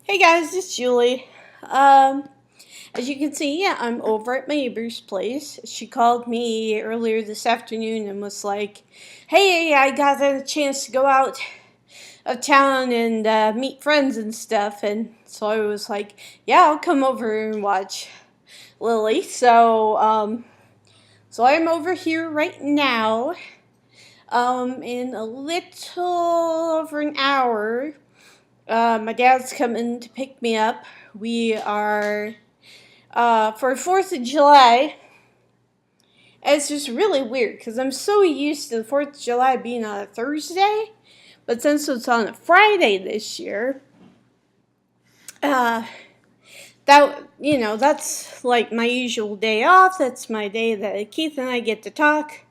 Hey guys, it's Julie. Um, as you can see, yeah, I'm over at my neighbor's place. She called me earlier this afternoon and was like, "Hey, I got a chance to go out of town and meet friends and stuff." And so I was like, "Yeah, I'll come over and watch Lily." So I'm over here right now. In a little over an hour, my dad's coming to pick me up. We are for 4th of July. And it's just really weird because I'm so used to the 4th of July being on a Thursday, but since it's on a Friday this year, uh, that's like my usual day off. That's my day that Keith and I get to talk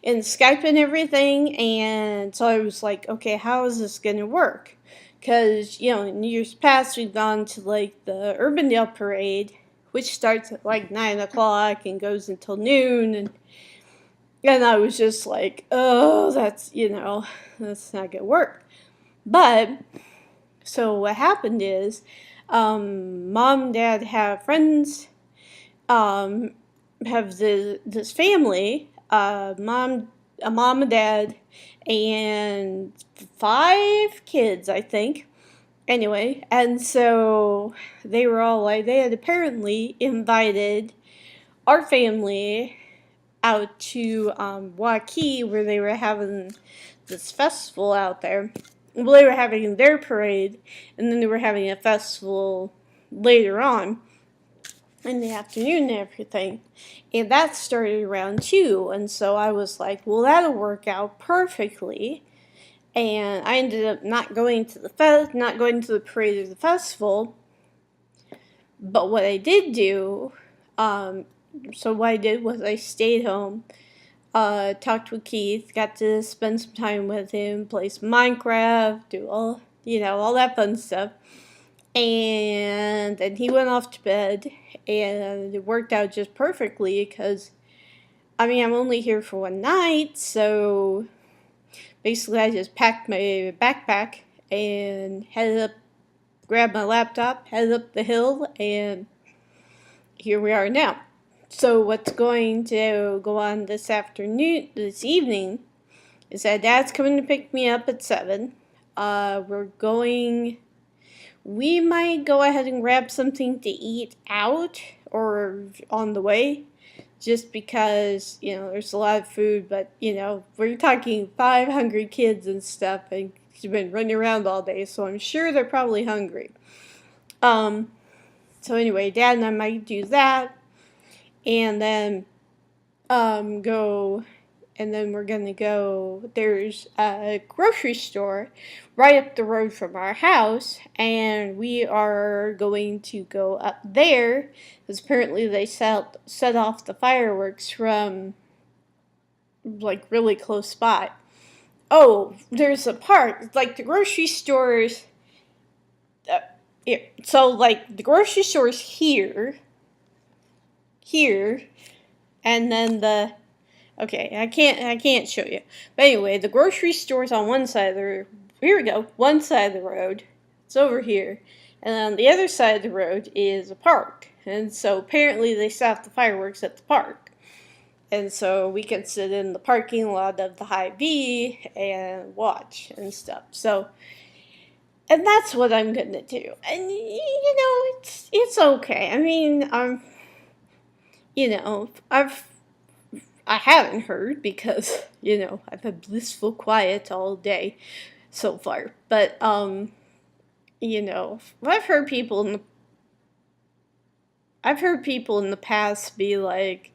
and Skype and everything. And so I was like, okay, how is this going to work? Because, in years past, we've gone to like the Urbandale Parade, which starts at like 9 o'clock and goes until noon. And I was just like, oh, that's not going to work. But, so what happened is, mom and dad have friends, um, have this family, a mom and dad, and 5 kids, I think. Anyway, and so they were all like, they had apparently invited our family out to Waukee, where they were having this festival out there. Well, they were having their parade, and then they were having a festival later on in the afternoon and everything. And that started around 2. And so I was like, well, that'll work out perfectly. And I ended up not going to the parade or the festival. But what I did do, what I did was I stayed home, talked with Keith, got to spend some time with him, play some Minecraft, do all that fun stuff. And then he went off to bed, and it worked out just perfectly because, I'm only here for one night, so basically I just packed my backpack and headed up, grabbed my laptop, headed up the hill, and here we are now. So what's going to go on this evening, is that Dad's coming to pick me up at 7. We might go ahead and grab something to eat out or on the way, just because, there's a lot of food, but, we're talking 5 hungry kids and stuff, and she's been running around all day, so I'm sure they're probably hungry. So anyway, Dad and I might do that, and then, we're gonna go, there's a grocery store right up the road from our house, and we are going to go up there, because apparently they set off the fireworks from, like, really close by. Oh, there's a park, like, the grocery stores, so, like, the grocery store's here, and then okay, I can't show you. But anyway, the grocery store's on one side of the road. Here we go. One side of the road. It's over here. And on the other side of the road is a park. And so apparently they set off the fireworks at the park. And so we can sit in the parking lot of the Hy-Vee and watch and stuff. So, and that's what I'm gonna do. And it's okay. I haven't heard because, I've had blissful quiet all day so far. But, I've heard people in the past be like,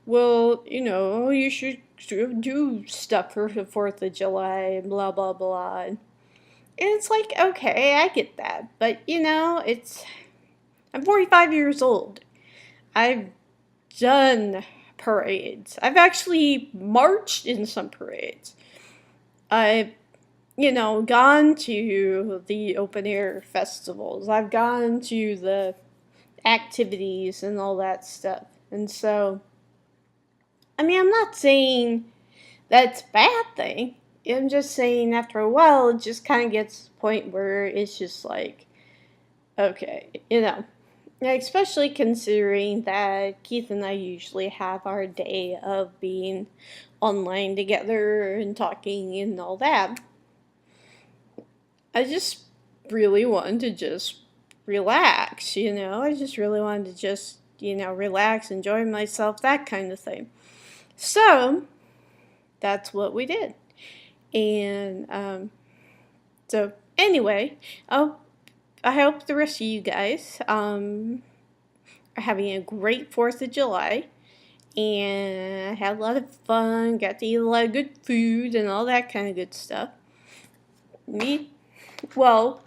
well, you should do stuff for the 4th of July and blah, blah, blah. And it's like, okay, I get that. But, I'm 45 years old. I've done parades. I've actually marched in some parades. I've, gone to the open air festivals. I've gone to the activities and all that stuff. And so, I'm not saying that's a bad thing. I'm just saying after a while, it just kind of gets to the point where it's just like, Okay, especially considering that Keith and I usually have our day of being online together and talking and all that. I just really wanted to just relax, I just really wanted to just, relax, enjoy myself, that kind of thing. So, that's what we did. And so, anyway, I hope the rest of you guys are having a great 4th of July. And I had a lot of fun, got to eat a lot of good food and all that kind of good stuff. Well,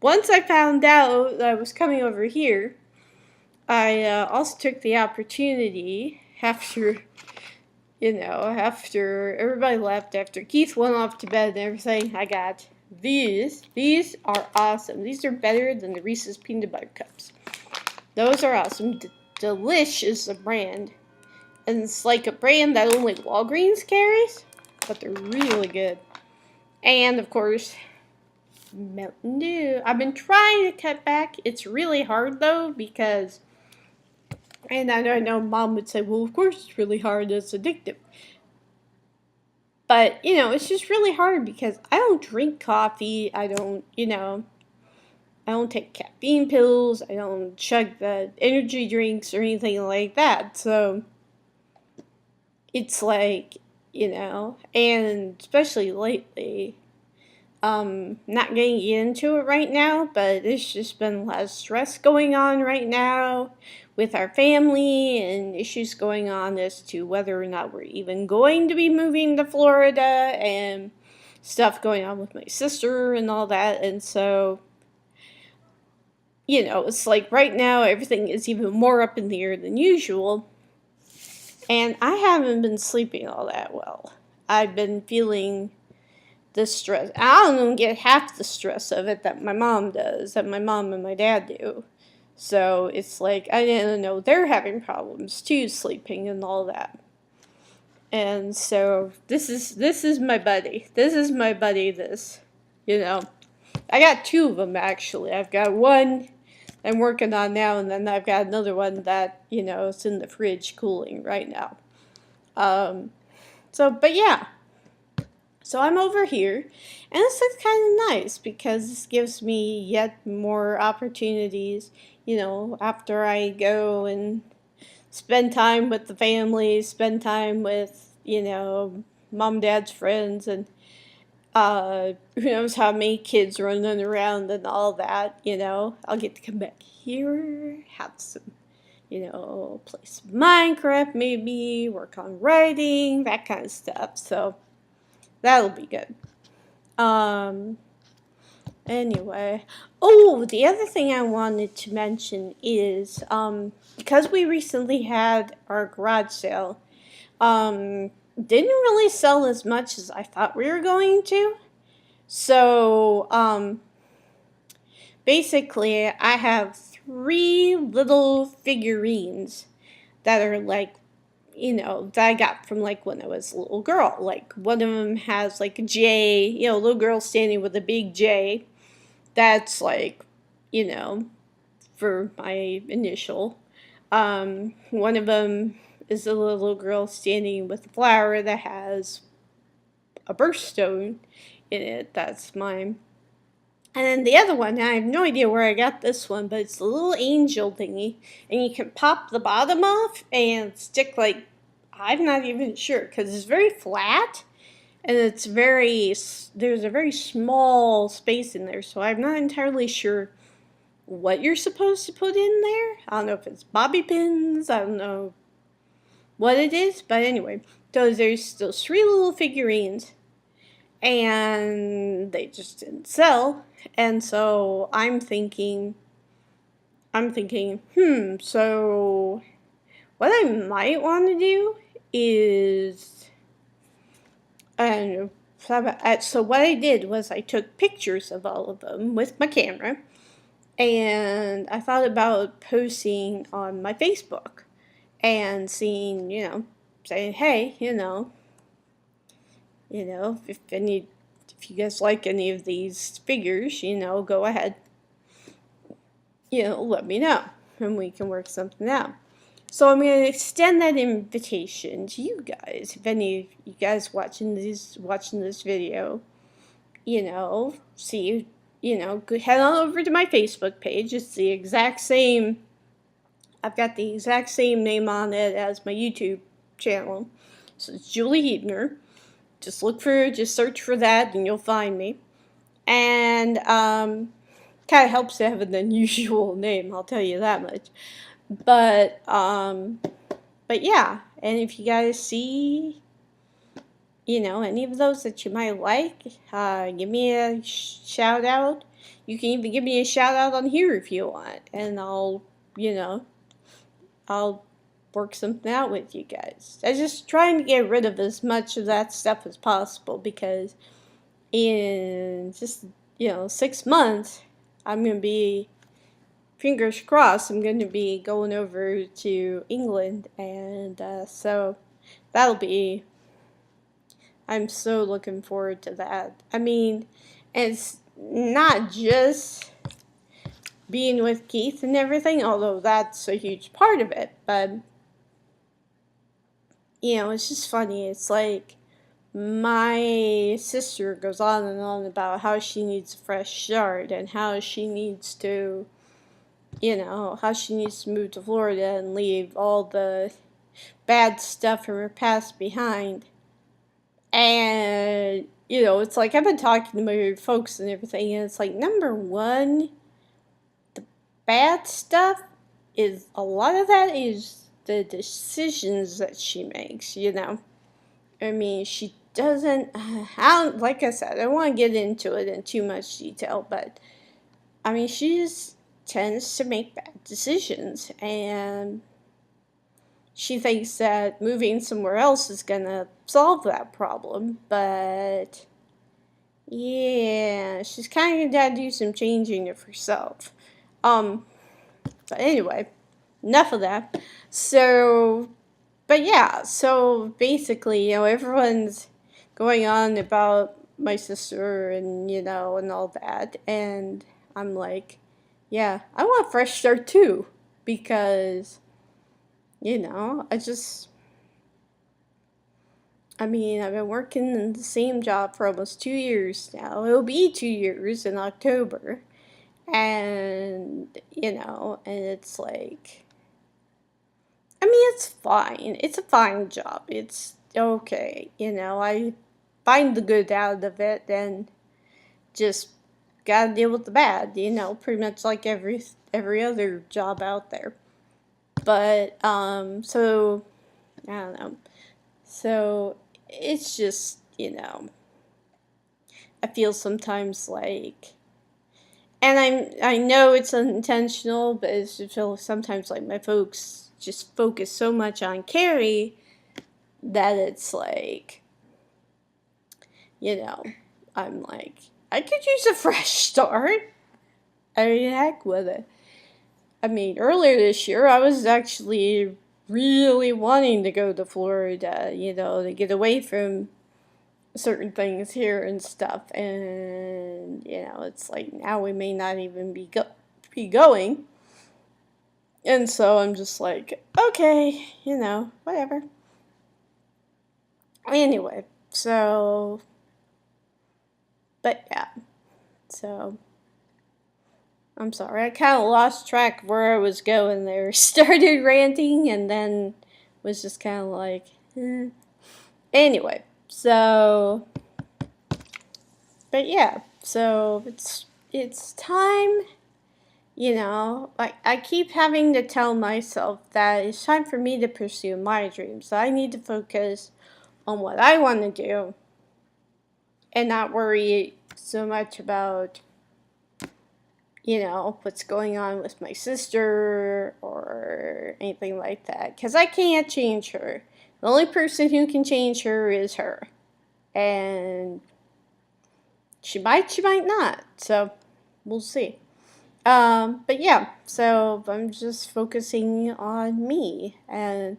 once I found out that I was coming over here, I also took the opportunity after everybody left, after Keith went off to bed and everything, I got these. These are awesome. These are better than the Reese's Peanut Butter Cups. Those are awesome. Delish is the brand. And it's like a brand that only Walgreens carries, but they're really good. And, of course, Mountain Dew. I've been trying to cut back. It's really hard, though, because... And I know Mom would say, well, of course it's really hard. It's addictive. But, it's just really hard because I don't drink coffee. I don't take caffeine pills. I don't chug the energy drinks or anything like that. So... it's like, and especially lately, not getting into it right now, but there's just been a lot of stress going on right now with our family and issues going on as to whether or not we're even going to be moving to Florida and stuff going on with my sister and all that. And so, it's like right now everything is even more up in the air than usual. And I haven't been sleeping all that well. I've been feeling the stress. I don't even get half the stress of it that my mom does, that my mom and my dad do. So it's like, I didn't know they're having problems too, sleeping and all that. And so this is my buddy. This is my buddy, I got 2 of them, actually. I've got one I'm working on now, and then I've got another one that, is in the fridge cooling right now. But yeah. So I'm over here, and this is kind of nice because this gives me yet more opportunities, after I go and spend time with the family, spend time with, mom, dad's friends, and who knows how many kids running around and all that, I'll get to come back here, have some, play some Minecraft maybe, work on writing, that kind of stuff. So that'll be good. Anyway. Oh, the other thing I wanted to mention is, because we recently had our garage sale, didn't really sell as much as I thought we were going to. So, basically, I have 3 little figurines that are like, that I got from like when I was a little girl. Like one of them has like a J, a little girl standing with a big J. That's like, for my initial. One of them is a little girl standing with a flower that has a birthstone in it. That's mine. And then the other one, I have no idea where I got this one, but it's a little angel thingy. And you can pop the bottom off and stick like, I'm not even sure, because it's very flat. And there's a very small space in there, so I'm not entirely sure what you're supposed to put in there. I don't know if it's bobby pins, I don't know what it is, but anyway. So there's those 3 little figurines, and they just didn't sell. And so I'm thinking, so what I might want to do is, I don't know. So what I did was I took pictures of all of them with my camera, and I thought about posting on my Facebook and seeing, saying, hey, if you guys like any of these figures, go ahead. let me know and we can work something out. So I'm going to extend that invitation to you guys. If any of you guys watching this video, see, head on over to my Facebook page. It's the exact same. I've got the exact same name on it as my YouTube channel. So it's Julie Huebner. Just search for that and you'll find me. And kind of helps to have an unusual name, I'll tell you that much. But yeah, and if you guys see, any of those that you might like, give me a shout out. You can even give me a shout out on here if you want, and I'll work something out with you guys. I'm just trying to get rid of as much of that stuff as possible because in just 6 months, I'm gonna be, fingers crossed, I'm going to be going over to England, and so that'll be, I'm so looking forward to that. I mean, it's not just being with Keith and everything, although that's a huge part of it, but it's just funny. It's like my sister goes on and on about how she needs a fresh start and how she needs to move to Florida and leave all the bad stuff from her past behind. And, it's like I've been talking to my folks and everything, and it's like, number one, the bad stuff is, a lot of that is the decisions that she makes, I mean, she doesn't, like I said, I don't want to get into it in too much detail, but, I mean, she just tends to make bad decisions, and she thinks that moving somewhere else is gonna solve that problem, but yeah, she's kind of gotta do some changing of herself. But anyway, enough of that. So, but yeah, so basically, everyone's going on about my sister and, and all that, and I'm like, yeah, I want a fresh start too, because, I've been working in the same job for almost 2 years now. It'll be 2 years in October. And, and it's like, it's fine. It's a fine job. It's okay. I find the good out of it and just gotta deal with the bad, pretty much like every other job out there. But, so, I don't know. So, it's just, I feel sometimes like, and I know it's unintentional, but I just feel sometimes like my folks just focus so much on Carrie that it's like, I'm like, I could use a fresh start. I mean, heck with it. I mean, earlier this year, I was actually really wanting to go to Florida, to get away from certain things here and stuff. And, it's like now we may not even be going. And so I'm just like, okay, whatever. Anyway, so, but yeah, so, I'm sorry, I kind of lost track of where I was going there. Started ranting and then was just kind of like, Anyway, so, but yeah, so it's time, like I keep having to tell myself that it's time for me to pursue my dreams. I need to focus on what I want to do and not worry so much about, what's going on with my sister or anything like that. Because I can't change her. The only person who can change her is her. And she might not. So, we'll see. But yeah, so I'm just focusing on me. And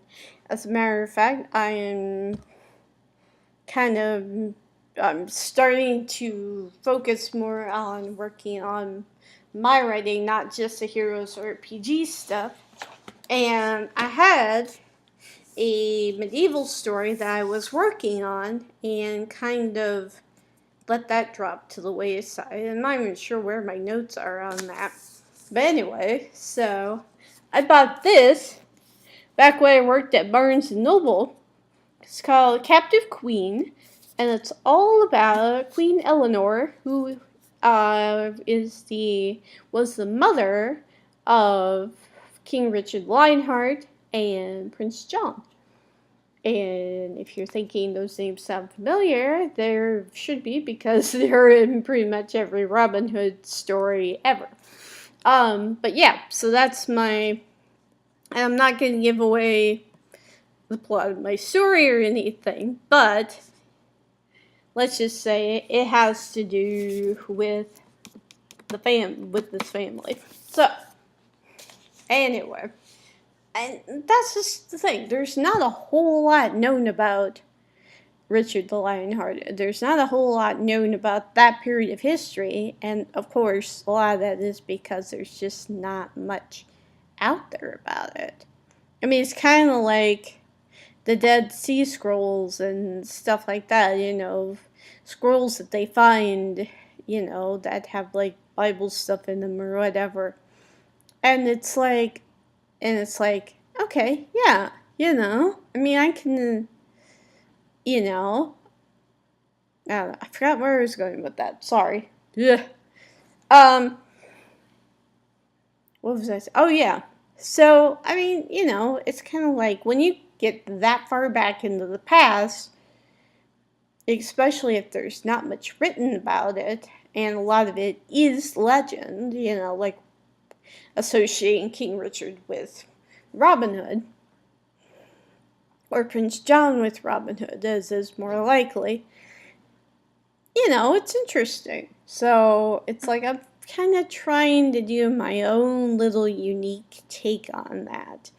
as a matter of fact, I am I'm starting to focus more on working on my writing, not just the Heroes RPG stuff. And I had a medieval story that I was working on and kind of let that drop to the wayside. I'm not even sure where my notes are on that. But anyway, so I bought this back when I worked at Barnes & Noble. It's called Captive Queen, and it's all about Queen Eleanor, who was the mother of King Richard Lionheart and Prince John. And if you're thinking those names sound familiar, there should be, because they're in pretty much every Robin Hood story ever. But yeah, so that's my... I'm not going to give away the plot of my story or anything, but let's just say it has to do with with this family. So, anyway, and that's just the thing. There's not a whole lot known about Richard the Lionhearted. There's not a whole lot known about that period of history, and of course, a lot of that is because there's just not much out there about it. I mean, it's kind of like the Dead Sea Scrolls and stuff like that, scrolls that they find, that have like Bible stuff in them or whatever. And it's like, okay, yeah, I mean, I can, I forgot where I was going with that. Sorry. Yeah. What was I saying? Oh, yeah. So, I mean, it's kind of like when you get that far back into the past, especially if there's not much written about it, and a lot of it is legend, like associating King Richard with Robin Hood, or Prince John with Robin Hood, as is more likely, it's interesting. So it's like I'm kind of trying to do my own little unique take on that,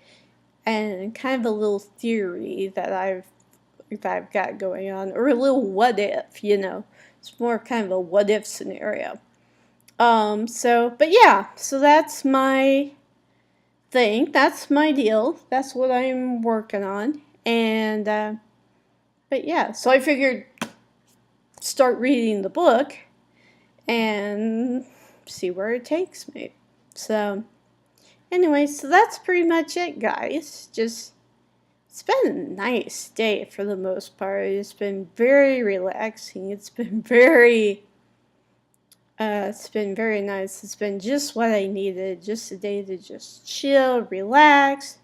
and kind of a little theory that I've got going on, or a little what if, it's more kind of a what if scenario. But yeah, so that's my thing, that's my deal, that's what I'm working on, and, but yeah, so I figured start reading the book and see where it takes me. So, anyway, so that's pretty much it, guys. Just, it's been a nice day for the most part. It's been very relaxing. It's been very nice. It's been just what I needed. Just a day to just chill, relax,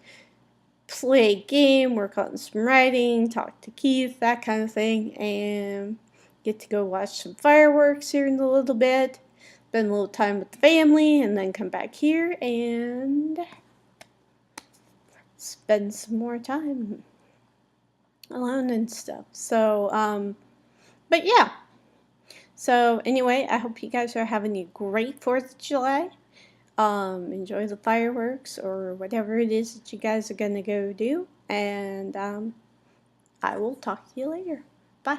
play a game, work on some writing, talk to Keith, that kind of thing, and get to go watch some fireworks here in a little bit, spend a little time with the family, and then come back here and spend some more time alone and stuff. So, but yeah. So anyway, I hope you guys are having a great 4th of July. Enjoy the fireworks or whatever it is that you guys are going to go do. And I will talk to you later. Bye.